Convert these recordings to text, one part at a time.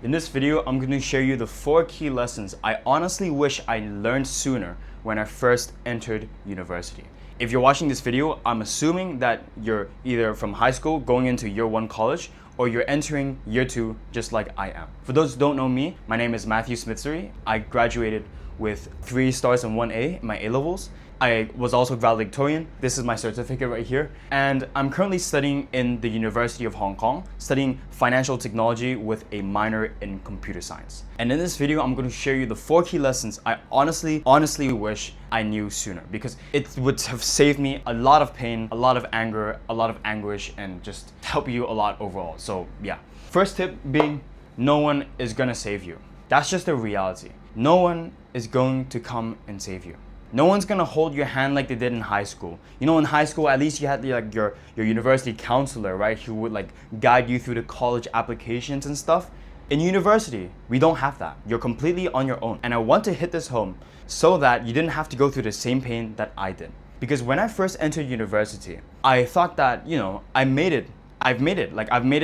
In this video, I'm going to share you the 4 key lessons I honestly wish I learned sooner when I first entered university. If you're watching this video, I'm assuming that you're either from high school going into year 1 college or you're entering year 2 just like I am. For those who don't know me, my name is Matthew Smitsuri. I graduated with 3 stars and 1 A in my A-levels. I was also valedictorian. This is my certificate right here. And I'm currently studying in the University of Hong Kong, studying financial technology with a minor in computer science. And in this video, I'm going to share you the 4 key lessons I honestly wish I knew sooner, because it would have saved me a lot of pain, a lot of anger, a lot of anguish, and just help you a lot overall. So yeah. First tip being, no one is gonna save you. That's just the reality. No one is going to come and save you. No one's gonna hold your hand like they did in high school. You know, in high school, at least you had your university counselor, right? Who would guide you through the college applications and stuff. In university, we don't have that. You're completely on your own. And I want to hit this home so that you didn't have to go through the same pain that I did. Because when I first entered university, I thought that, I've made it. I've made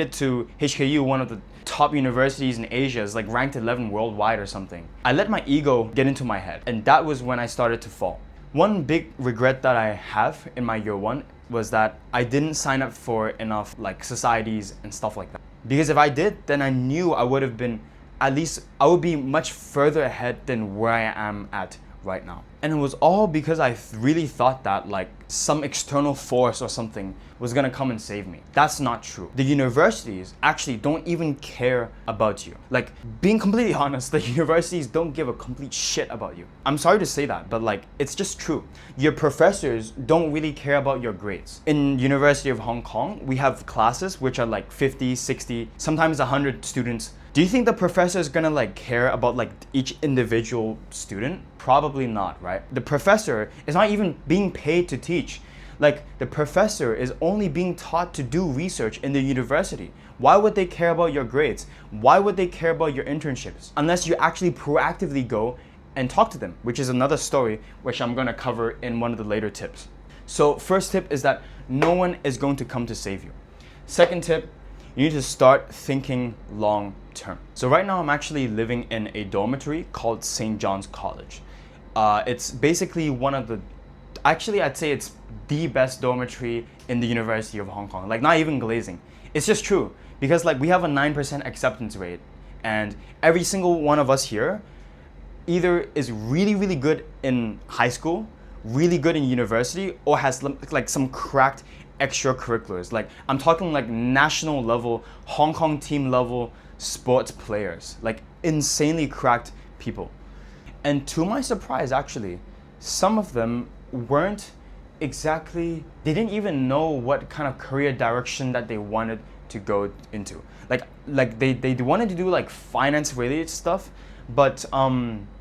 it to HKU, one of the top universities in Asia, is ranked 11 worldwide or something. I let my ego get into my head, and that was when I started to fall. One big regret that I have in my year 1 was that I didn't sign up for enough societies and stuff like that. Because if I did, then I knew I would have been, at least I would be much further ahead than where I am at right now. And it was all because I really thought that some external force or something was gonna come and save me. That's not true. The universities actually don't even care about you. Being completely honest, the universities don't give a complete shit about you. I'm sorry to say that, but it's just true. Your professors don't really care about your grades. In University of Hong Kong, we have classes which are 50, 60, sometimes 100 students. Do you think the professor is gonna care about each individual student? Probably not, right? The professor is not even being paid to teach. The professor is only being taught to do research in the university. Why would they care about your grades? Why would they care about your internships? Unless you actually proactively go and talk to them, which is another story which I'm gonna cover in one of the later tips. So first tip is that no one is going to come to save you. Second tip, you need to start thinking long term. So right now I'm actually living in a dormitory called St. John's College. It's basically I'd say it's the best dormitory in the University of Hong Kong. Not even glazing. It's just true. Because we have a 9% acceptance rate. And every single one of us here either is really, really good in high school, really good in university, or has some cracked extracurriculars. I'm talking national level, Hong Kong team level sports players. Insanely cracked people. And to my surprise, actually, some of them weren't exactly, they didn't even know what kind of career direction that they wanted to go into. They wanted to do finance related stuff, but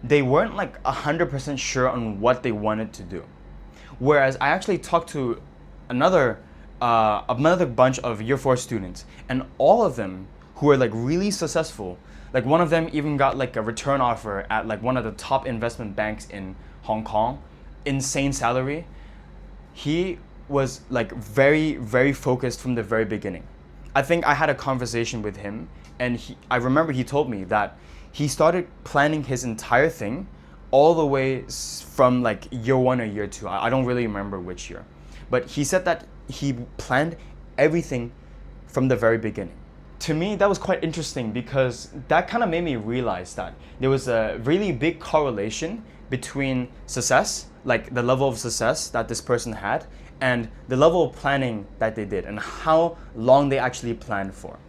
they weren't 100% sure on what they wanted to do. Whereas I actually talked to another bunch of year 4 students, and all of them who were really successful. One of them even got a return offer at one of the top investment banks in Hong Kong, insane salary. He was very, very focused from the very beginning. I think I had a conversation with him, and I remember he told me that he started planning his entire thing all the way from year 1 or year 2. I don't really remember which year. But he said that he planned everything from the very beginning. To me, that was quite interesting, because that kind of made me realize that there was a really big correlation between success, the level of success that this person had, and the level of planning that they did and how long they actually planned for.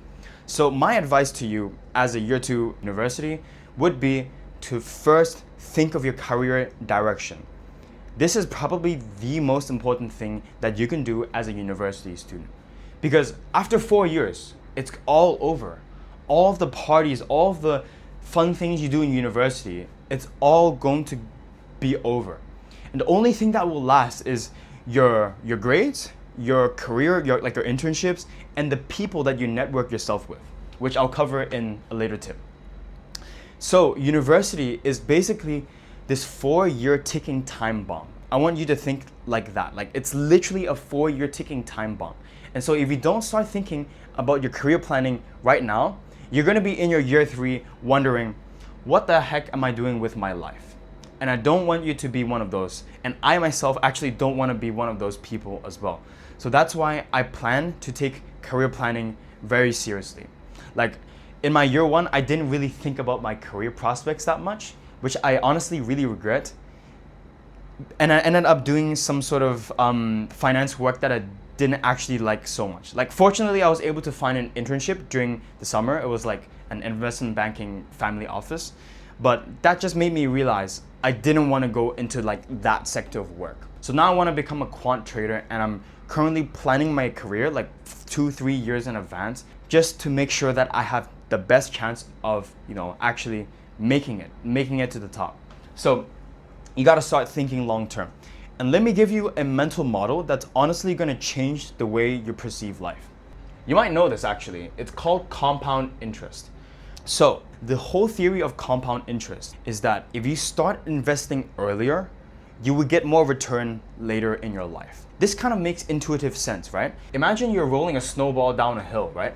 So my advice to you as a year 2 university would be to first think of your career direction. This is probably the most important thing that you can do as a university student. Because after 4 years, it's all over. All of the parties, all of the fun things you do in university, it's all going to be over. And the only thing that will last is your grades, your career, your internships, and the people that you network yourself with, which I'll cover in a later tip. So university is basically this 4-year ticking time bomb. I want you to think like that. It's literally a 4-year ticking time bomb. And so if you don't start thinking about your career planning right now, You're gonna be in your year 3 wondering, what the heck am I doing with my life? And I don't want you to be one of those. And I myself actually don't want to be one of those people as well. So that's why I plan to take career planning very seriously. Like in my year 1, I didn't really think about my career prospects that much, which I honestly really regret. And I ended up doing some sort of finance work that I didn't actually like so much. Like fortunately, I was able to find an internship during the summer. It was like an investment banking family office. But that just made me realize I didn't want to go into like that sector of work. So now I want to become a quant trader, and I'm currently planning my career like 2-3 years in advance, just to make sure that I have the best chance of, actually making it to the top. So you got to start thinking long term. And let me give you a mental model that's honestly going to change the way you perceive life. You might know this actually. It's called compound interest. So the whole theory of compound interest is that if you start investing earlier, you will get more return later in your life. This kind of makes intuitive sense, right? Imagine you're rolling a snowball down a hill, right?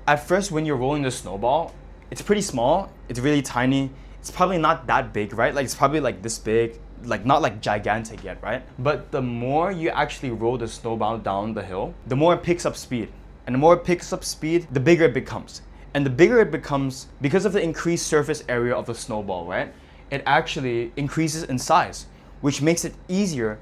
At first, when you're rolling the snowball, it's pretty small, it's really tiny, it's probably not that big, right? Like it's probably like this big, like not like gigantic yet, right? But the more you actually roll the snowball down the hill, the more it picks up speed. And the more it picks up speed, the bigger it becomes. And the bigger it becomes, because of the increased surface area of the snowball, right? It actually increases in size, which makes it easier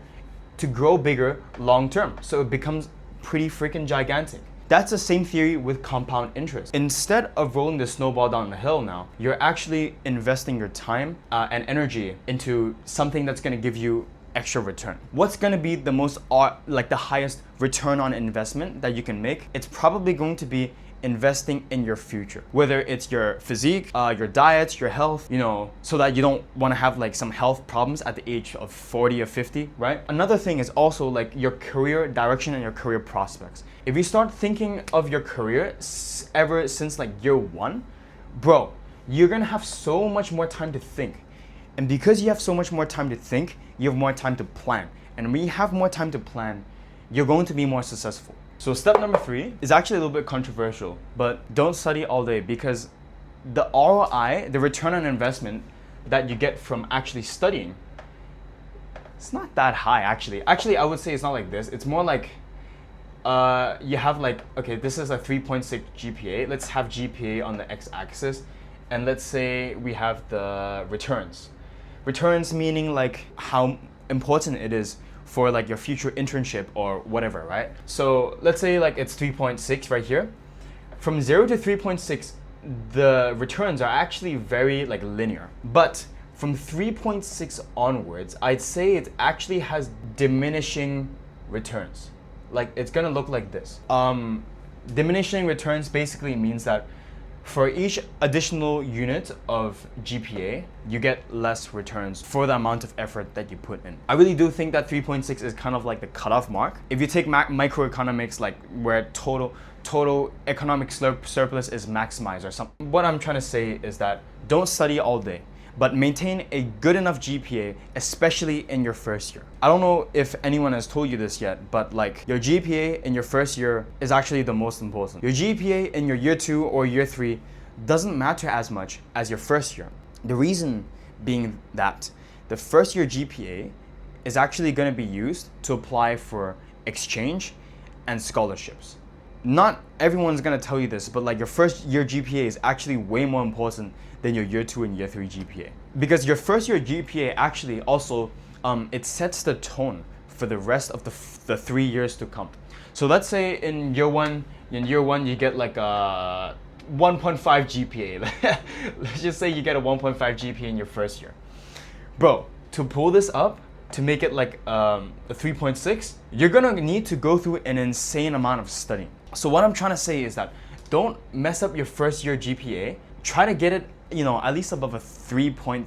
to grow bigger long term. So it becomes pretty freaking gigantic. That's the same theory with compound interest. Instead of rolling the snowball down the hill now, you're actually investing your time and energy into something that's gonna give you extra return. What's gonna be the most, the highest return on investment that you can make? It's probably going to be investing in your future, whether it's your physique, your diet, your health, so that you don't want to have like some health problems at the age of 40 or 50, right? Another thing is also like your career direction and your career prospects. If you start thinking of your career ever since like year 1, bro, you're gonna have so much more time to think. And because you have so much more time to think, you have more time to plan. And when you have more time to plan, you're going to be more successful. So step number 3 is actually a little bit controversial, but don't study all day, because the ROI, the return on investment that you get from actually studying, it's not that high actually. Actually, I would say it's not like this. It's more like you have like, okay, this is a 3.6 GPA. Let's have GPA on the x-axis, and let's say we have the returns. Returns meaning like how important it is for like your future internship or whatever, right? So let's say like it's 3.6 right here. From 0 to 3.6, the returns are actually very like linear. But from 3.6 onwards, I'd say it actually has diminishing returns. Like it's gonna look like this. Diminishing returns basically means that for each additional unit of GPA, you get less returns for the amount of effort that you put in. I really do think that 3.6 is kind of like the cutoff mark. If you take microeconomics, like where total economic surplus is maximized or something. What I'm trying to say is that don't study all day, but maintain a good enough GPA, especially in your first year. I don't know if anyone has told you this yet, but like your GPA in your first year is actually the most important. Your GPA in your year 2 or year 3 doesn't matter as much as your first year. The reason being that the first year GPA is actually going to be used to apply for exchange and scholarships. Not everyone's going to tell you this, but like your first year GPA is actually way more important than your year 2 and year 3 GPA. Because your first year GPA actually also, it sets the tone for the rest of the 3 years to come. So let's say in year 1 you get like a 1.5 GPA. Let's just say you get a 1.5 GPA in your first year. Bro, to pull this up, to make it like a 3.6, you're gonna need to go through an insane amount of studying. So what I'm trying to say is that don't mess up your first year GPA. Try to get it, at least above a 3.3,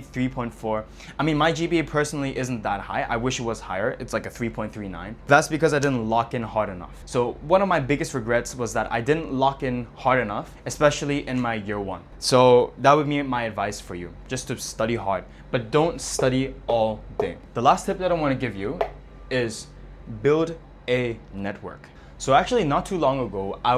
3.4. I mean, my GPA personally isn't that high. I wish it was higher. It's like a 3.39. That's because I didn't lock in hard enough. So one of my biggest regrets was that I didn't lock in hard enough, especially in my year 1. So that would be my advice for you, just to study hard, but don't study all day. The last tip that I want to give you is build a network. So actually not too long ago, I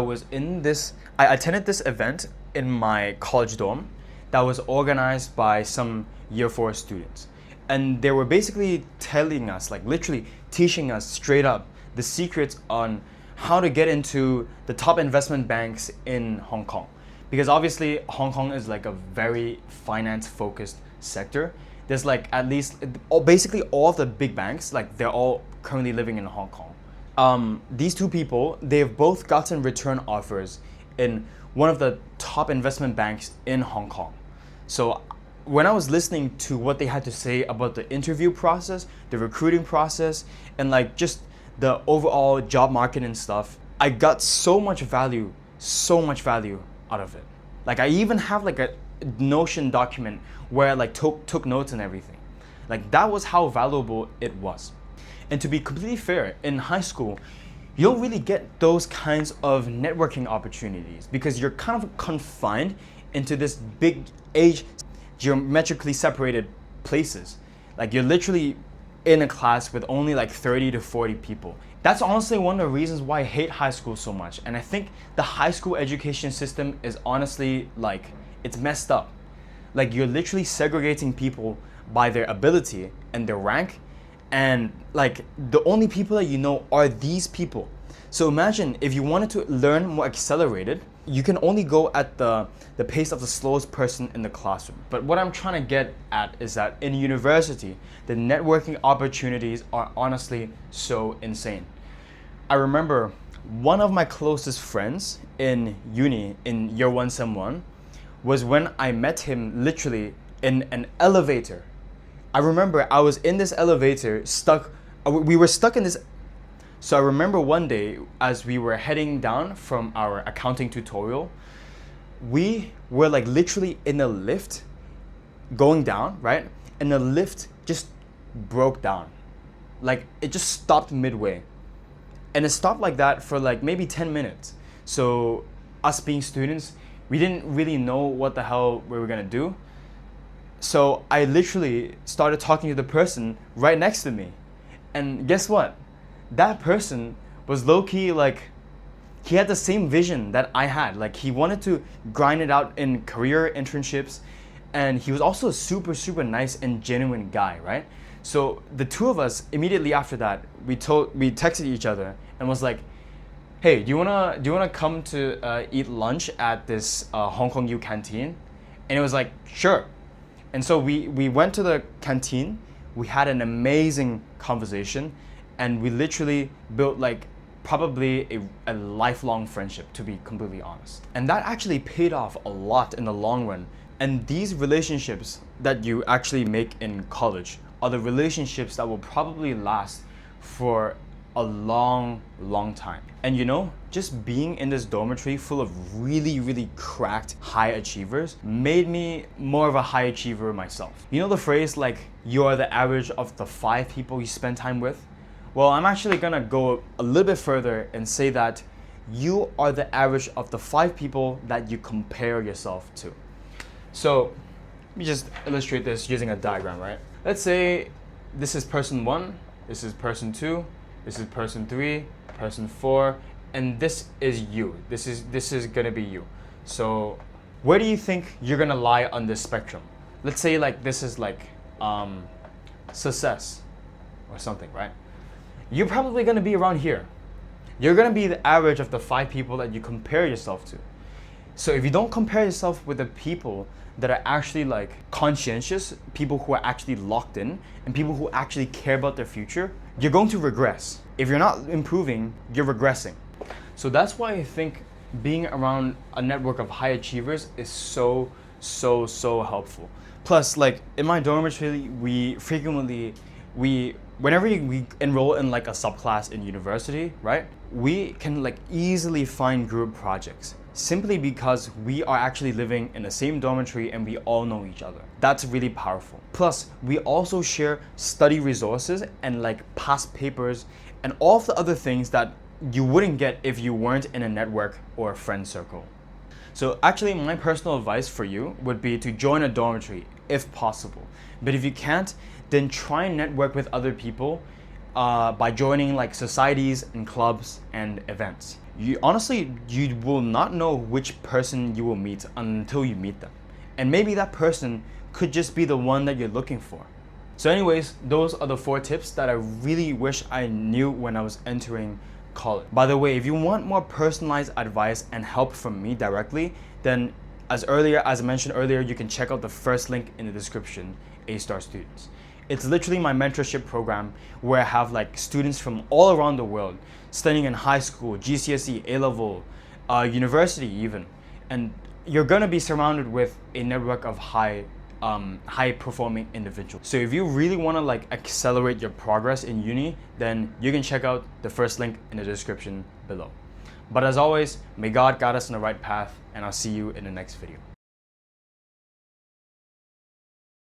attended this event in my college dorm that was organized by some year 4 students. And they were basically telling us, like literally teaching us straight up the secrets on how to get into the top investment banks in Hong Kong. Because obviously Hong Kong is like a very finance focused sector. There's like at least basically all of the big banks, like they're all currently living in Hong Kong. These two people, they've both gotten return offers in one of the top investment banks in Hong Kong. So when I was listening to what they had to say about the interview process, the recruiting process, and like just the overall job market and stuff, I got so much value out of it. Like I even have like a Notion document where I like took notes and everything. Like that was how valuable it was. And to be completely fair, in high school, you don't really get those kinds of networking opportunities because you're kind of confined into this big age, geometrically separated places. Like you're literally in a class with only like 30 to 40 people. That's honestly one of the reasons why I hate high school so much. And I think the high school education system is honestly like, it's messed up. Like you're literally segregating people by their ability and their rank, and like the only people that you know are these people. So imagine if you wanted to learn more accelerated, you can only go at the pace of the slowest person in the classroom. But what I'm trying to get at is that in university, the networking opportunities are honestly so insane. I remember one of my closest friends in uni in year 1 sem 1 was when I met him literally in an elevator. I remember I was in this elevator we were stuck in this. So I remember one day as we were heading down from our accounting tutorial, we were like literally in a lift going down, right? And the lift just broke down. Like it just stopped midway. And it stopped like that for like maybe 10 minutes. So us being students, we didn't really know what the hell we were gonna do. So I literally started talking to the person right next to me. And guess what? That person was low-key like, he had the same vision that I had. Like he wanted to grind it out in career internships, and he was also a super, super nice and genuine guy, right? So the two of us, immediately after that, we texted each other and was like, hey, do you wanna come to eat lunch at this Hong Kong U canteen? And it was like, sure. And so we went to the canteen, we had an amazing conversation, and we literally built like probably a lifelong friendship, to be completely honest. And that actually paid off a lot in the long run. And these relationships that you actually make in college are the relationships that will probably last for a long, long time. And you know, just being in this dormitory full of really, really cracked high achievers made me more of a high achiever myself. You know the phrase like, you are the average of the 5 people you spend time with? Well, I'm actually gonna go a little bit further and say that you are the average of the 5 people that you compare yourself to. So let me just illustrate this using a diagram, right? Let's say this is person 1, this is person 2, this is person 3, person 4, and this is you. This is gonna be you. So where do you think you're gonna lie on this spectrum? Let's say like this is like success or something, right? You're probably gonna be around here. You're gonna be the average of the 5 people that you compare yourself to. So if you don't compare yourself with the people that are actually like conscientious, people who are actually locked in, and people who actually care about their future, you're going to regress. If you're not improving, you're regressing. So that's why I think being around a network of high achievers is so helpful. Plus, like in my dormitory, whenever we enroll in like a subclass in university, right? We can like easily find group projects simply because we are actually living in the same dormitory and we all know each other. That's really powerful. Plus, we also share study resources and like past papers and all of the other things that you wouldn't get if you weren't in a network or a friend circle. So actually, my personal advice for you would be to join a dormitory if possible. But if you can't, then try and network with other people by joining like societies and clubs and events. You honestly, you will not know which person you will meet until you meet them. And maybe that person could just be the one that you're looking for. So anyways, those are the 4 tips that I really wish I knew when I was entering college. By the way, if you want more personalized advice and help from me directly, then as I mentioned earlier, you can check out the first link in the description, A-Star Students. It's literally my mentorship program where I have like students from all around the world studying in high school, GCSE, A-level, university even. And you're gonna be surrounded with a network of high performing individuals. So if you really wanna like accelerate your progress in uni, then you can check out the first link in the description below. But as always, may God guide us on the right path, and I'll see you in the next video.